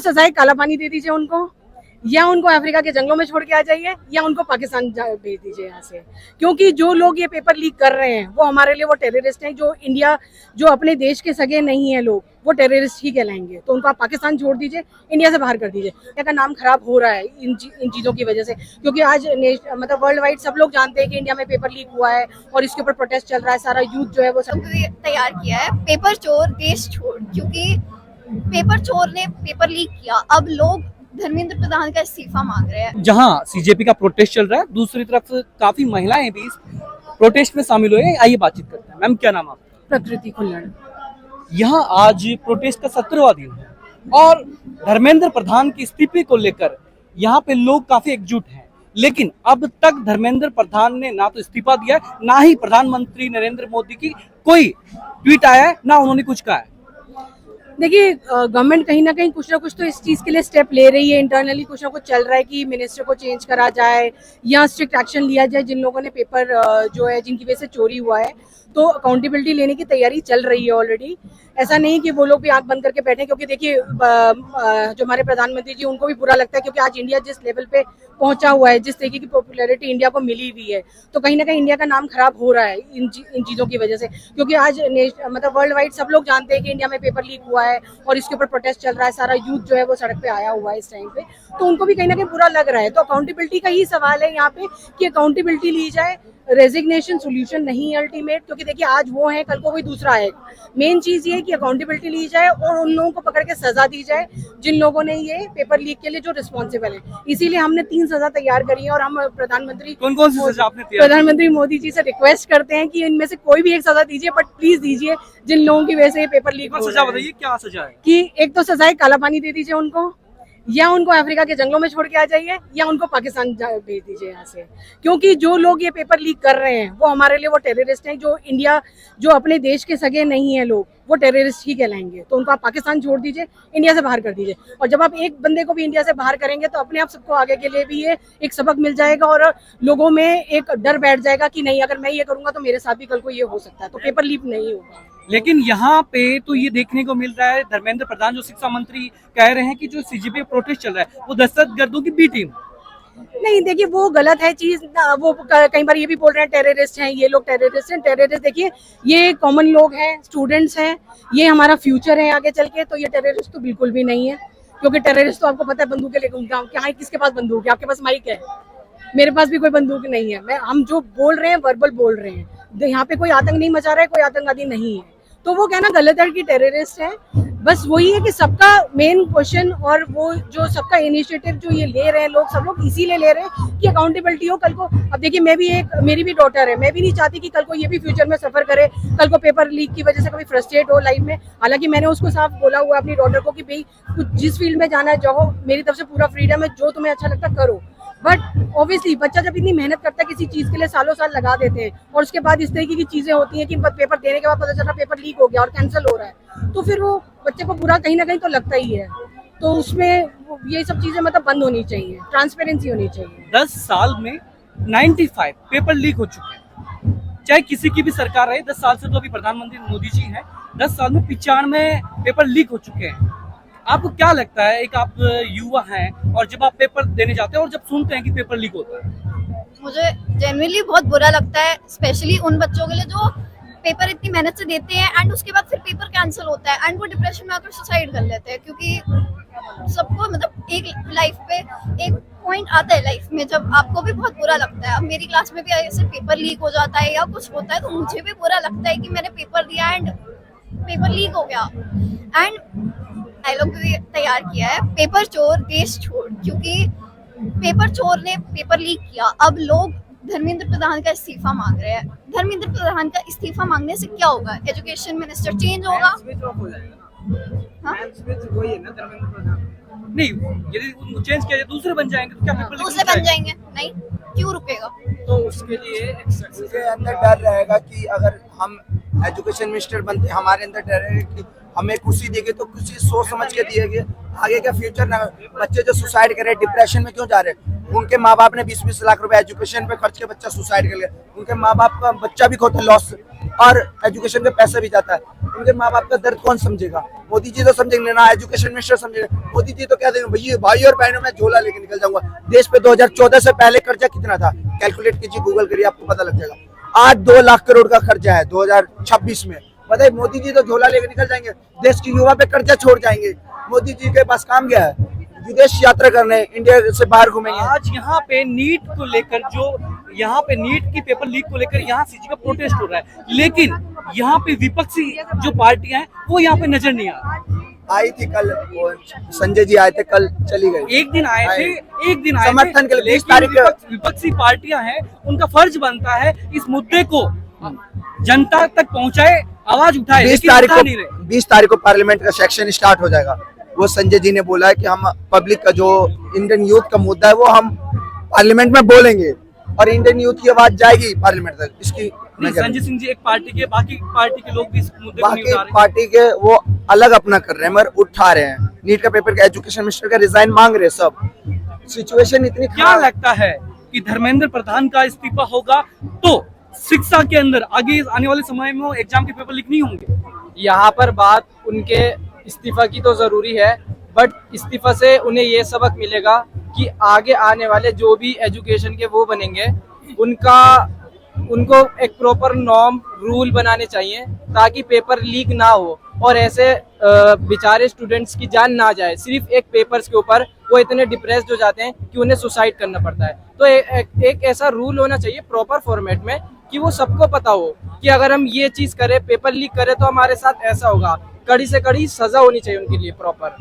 सजाए, काला पानी दे दीजिए उनको, या उनको अफ्रीका के जंगलों में छोड़ के आ जाइए, या उनको पाकिस्तान भेज दीजिए यहाँ से। क्योंकि जो लोग ये पेपर लीक कर रहे हैं वो हमारे लिए वो टेररिस्ट हैं। जो अपने देश के सगे नहीं है लोग, वो टेररिस्ट ही कहलाएंगे। तो उनको आप पाकिस्तान छोड़ दीजिए, इंडिया से बाहर कर दीजिए। इंडिया का नाम खराब हो रहा है इन चीज़ों की वजह से। क्योंकि आज मतलब वर्ल्ड वाइड सब लोग जानते हैं कि इंडिया में पेपर लीक हुआ है और इसके ऊपर प्रोटेस्ट चल रहा है। सारा यूथ जो है वो सब तैयार किया है, पेपर चोर देश छोड़। क्योंकि पेपर चोर ने पेपर लीक किया, अब लोग धर्मेंद्र प्रधान का इस्तीफा मांग रहे हैं। जहां सीजेपी का प्रोटेस्ट चल रहा है, दूसरी तरफ काफी महिलाएं भी इस प्रोटेस्ट में शामिल हुए हैं। आइए बातचीत करते हैं। मैम, क्या नाम आपका? प्रकृति खुल्लड़। यहाँ आज प्रोटेस्ट का 17वां दिन है और धर्मेंद्र प्रधान के इस्तीफे को लेकर यहाँ पे लोग काफी एकजुट हैं। लेकिन अब तक धर्मेंद्र प्रधान ने ना तो इस्तीफा दिया है, ना ही प्रधानमंत्री नरेंद्र मोदी की कोई ट्वीट आया है, ना उन्होंने कुछ कहा है। देखिए, गवर्नमेंट कहीं ना कहीं कुछ ना कुछ तो इस चीज़ के लिए स्टेप ले रही है। इंटरनली कुछ ना कुछ चल रहा है कि मिनिस्टर को चेंज करा जाए या स्ट्रिक्ट एक्शन लिया जाए जिन लोगों ने पेपर जो है जिनकी वजह से चोरी हुआ है। तो अकाउंटेबिलिटी लेने की तैयारी चल रही है ऑलरेडी। ऐसा नहीं कि वो लोग भी आंख बंद करके बैठे, क्योंकि देखिए जो हमारे प्रधानमंत्री जी, उनको भी बुरा लगता है। क्योंकि आज इंडिया जिस लेवल पे पहुंचा हुआ है, जिस तरीके की पॉपुलैरिटी इंडिया को मिली हुई है, तो कहीं ना कहीं इंडिया का नाम खराब हो रहा है इन चीज़ों की वजह से। क्योंकि आज मतलब वर्ल्ड वाइड सब लोग जानते हैं कि इंडिया में पेपर लीक हुआ है और इसके ऊपर प्रोटेस्ट चल रहा है। सारा यूथ जो है वो सड़क पे आया हुआ है इस टाइम पे। तो उनको भी कहीं ना कहीं बुरा लग रहा है। तो अकाउंटेबिलिटी का ही सवाल है यहाँ पे कि अकाउंटेबिलिटी ली जाए। रेजिग्नेशन सोल्यूशन नहीं है अल्टीमेट। क्योंकि देखिए, आज वो है, कल को कोई दूसरा आएगा। मेन चीज ये है कि अकाउंटेबिलिटी ली जाए और उन लोगों को पकड़ के सजा दी जाए जिन लोगों ने ये पेपर लीक के लिए जो रिस्पॉन्सिबल है। इसीलिए हमने 3 सजा तैयार करी है और हम प्रधानमंत्री कौन कौन सी सजा आपने तैयार की? प्रधानमंत्री मोदी जी से रिक्वेस्ट करते हैं कि इनमें से कोई भी एक सजा दीजिए, बट प्लीज दीजिए जिन लोगों की वजह से ये पेपर लीक हो सजा रहा है। बताइए, क्या सजा है? कि एक तो सजा है, काला पानी दे दीजिए उनको, या उनको अफ्रीका के जंगलों में छोड़ के आ जाइए, या उनको पाकिस्तान भेज दीजिए यहाँ से। क्योंकि जो लोग ये पेपर लीक कर रहे हैं वो हमारे लिए वो टेररिस्ट हैं। जो अपने देश के सगे नहीं है लोग, वो टेररिस्ट ही कहलाएंगे। तो उनको आप पाकिस्तान छोड़ दीजिए, इंडिया से बाहर कर दीजिए। और जब आप एक बंदे को भी इंडिया से बाहर करेंगे तो अपने आप सबको आगे के लिए भी ये एक सबक मिल जाएगा और लोगों में एक डर बैठ जाएगा कि नहीं, अगर मैं ये करूंगा तो मेरे साथ भी कल को ये हो सकता है। तो पेपर लीक नहीं होगा। लेकिन यहाँ पे तो ये देखने को मिल रहा है, धर्मेंद्र प्रधान जो शिक्षा मंत्री कह रहे हैं कि जो सीजेपी प्रोटेस्ट चल रहा है वो दहशतगर्दों की बी टीम। नहीं, देखिए वो गलत है चीज। वो कई बार ये भी बोल रहे हैं टेररिस्ट हैं, ये लोग टेररिस्ट हैं। टेररिस्ट देखिए, ये कॉमन लोग हैं, स्टूडेंट्स हैं, ये हमारा फ्यूचर है आगे चल के। तो ये टेररिस्ट तो बिल्कुल भी नहीं है। क्योंकि टेररिस्ट तो आपको पता है बंदूक लेकर घूमता हूँ। क्या किसके पास बंदूक है? आपके पास माइक है, मेरे पास भी कोई बंदूक नहीं है। हम जो बोल रहे हैं वर्बल बोल रहे हैं। यहाँ पे कोई आतंक नहीं मचा रहा है, कोई आतंकवादी नहीं है। तो वो कहना गलत है कि टेररिस्ट है। बस वही है कि सबका मेन क्वेश्चन और वो जो सबका इनिशिएटिव जो ये ले रहे हैं लोग, सब लोग इसीलिए ले रहे हैं कि अकाउंटेबिलिटी हो। कल को अब देखिए, मेरी भी डॉटर है, मैं भी नहीं चाहती कि कल को ये भी फ्यूचर में सफर करे, कल को पेपर लीक की वजह से कभी फ्रस्ट्रेट हो लाइफ में। हालांकि मैंने उसको साफ बोला हुआ अपनी डॉटर को कि भाई कुछ जिस फील्ड में जाना है जाओ, मेरी तरफ से पूरा फ्रीडम है, जो तुम्हें अच्छा लगता करो। बट ऑब्वियसली बच्चा जब इतनी मेहनत करता है किसी चीज के लिए, सालों साल लगा देते हैं, और उसके बाद इस तरीके की चीजें होती हैं कि पेपर देने के बाद पता चल रहा पेपर लीक हो गया और कैंसिल हो रहा है, तो फिर वो बच्चे को बुरा कहीं ना कहीं तो लगता ही है। तो उसमें ये सब चीजें मतलब बंद होनी चाहिए, ट्रांसपेरेंसी होनी चाहिए। 10 साल में 95 पेपर लीक हो चुके हैं, चाहे किसी की भी सरकार रहे। 10 साल से तो अभी प्रधानमंत्री मोदी जी हैं। 10 साल में 95 पेपर लीक हो चुके हैं। आपको क्या लगता है, एक आप युवा हैं और जब आप पेपर देने जाते हैं और जब सुनते हैं कि पेपर लीक होता है? मुझे जेन्युइनली बहुत बुरा लगता है, स्पेशली उन बच्चों के लिए जो पेपर इतनी मेहनत से देते हैं एंड उसके बाद फिर पेपर कैंसिल होता है एंड वो डिप्रेशन में आकर सुसाइड कर लेते हैं। क्योंकि सबको मतलब एक लाइफ पे एक पॉइंट आता है लाइफ में जब आपको भी बहुत बुरा लगता है। अब मेरी क्लास में भी ऐसे पेपर लीक हो जाता है या कुछ होता है तो मुझे भी बुरा लगता है कि मैंने पेपर दिया एंड पेपर लीक हो गया। एंड डायलॉग भी तैयार किया है, पेपर चोर देश छोड़। क्योंकि पेपर चोर ने पेपर लीक किया, अब लोग धर्मेंद्र प्रधान का इस्तीफा मांग रहे हैं। धर्मेंद्र प्रधान का इस्तीफा मांगने से क्या होगा? एजुकेशन मिनिस्टर चेंज होगा? हाँ? नहीं, यदि उनको चेंज किया जाए दूसरे बन जाएंगे तो क्या पेपर लीक दूसरे बन जाएंगे? नहीं, क्यों रुकेगा? तो उसके लिए उनके अंदर डर रहेगा कि अगर हम एजुकेशन मिनिस्टर बनते, हमारे अंदर डर है कि हमें कुर्सी देंगे तो कुछ सोच समझ के दिएंगे, आगे का फ्यूचर ना। बच्चे जो सुसाइड कर रहे हैं, डिप्रेशन में क्यों जा रहे हैं? उनके माँ बाप ने 20-20 लाख रुपए एजुकेशन पे खर्च के बच्चा सुसाइड कर लिया, उनके माँ बाप का बच्चा भी खोता लॉस और एजुकेशन पे पैसा भी जाता है, उनके माँ बाप का दर्द कौन समझेगा? मोदी जी तो समझेंगे ना, एजुकेशन मिनिस्टर समझेगा। मोदी जी तो कह देंगे भैया भाई और बहनों में झोला लेके निकल जाऊंगा। देश पे 2014 से पहले कर्जा कितना था कैलकुलेट कीजिए, गूगल करिए, आपको पता लग जाएगा। आज 2 लाख करोड़ का कर्जा है 2026 में। बताइए, मोदी जी तो झोला लेके निकल जाएंगे, देश की युवा पे कर्जा छोड़ जाएंगे। मोदी जी के पास काम क्या है? विदेश यात्रा करने, इंडिया से बाहर घूमेंगे। आज यहाँ पे नीट को लेकर यहाँ पे नीट की पेपर लीक को लेकर यहाँ सीजी का प्रोटेस्ट हो रहा है, लेकिन यहाँ पे विपक्षी जो पार्टियां हैं वो यहाँ पे नजर नहीं आ रही। आई थी कल, वो संजय जी आए थे, कल चली गई। एक दिन आए थे समर्थन के लिए 20 तारीख विपक्षी पार्टियां हैं, उनका फर्ज बनता है इस मुद्दे को जनता तक पहुंचाए, आवाज उठाए। 20 तारीख को पार्लियामेंट का सेक्शन स्टार्ट हो जाएगा। वो संजय जी ने बोला है कि हम पब्लिक का जो इंडियन यूथ का मुद्दा है वो हम पार्लियामेंट में बोलेंगे और इंडियन यूथ की आवाज जाएगी पार्लियामेंट तक। इसकी संजय सिंह जी एक पार्टी के, बाकी पार्टी के लोग भी इस मुद्दे को नहीं उठा रहे। पार्टी के वो अलग अपना कर रहे हैं मगर उठा रहे हैं। नीट का पेपर का एजुकेशन मिनिस्टर का रिजाइन मांग रहे हैं सब। सिचुएशन इतनी क्या लगता है कि धर्मेंद्र प्रधान का इस्तीफा होगा तो शिक्षा के अंदर आगे आने वाले समय में एग्जाम के पेपर लीक नहीं होंगे? यहाँ पर बात उनके इस्तीफा की तो जरूरी है, बट इस्तीफा से उन्हें ये सबक मिलेगा कि आगे आने वाले जो भी एजुकेशन के वो बनेंगे उनको एक प्रॉपर नॉर्म रूल बनाने चाहिए ताकि पेपर लीक ना हो और ऐसे बेचारे स्टूडेंट्स की जान ना जाए सिर्फ एक पेपर्स के ऊपर। वो इतने डिप्रेस्ड हो जाते हैं कि उन्हें सुसाइड करना पड़ता है। तो एक ऐसा रूल होना चाहिए प्रॉपर फॉर्मेट में कि वो सबको पता हो कि अगर हम ये चीज करें, पेपर लीक करें तो हमारे साथ ऐसा होगा। कड़ी से कड़ी सजा होनी चाहिए उनके लिए प्रॉपर।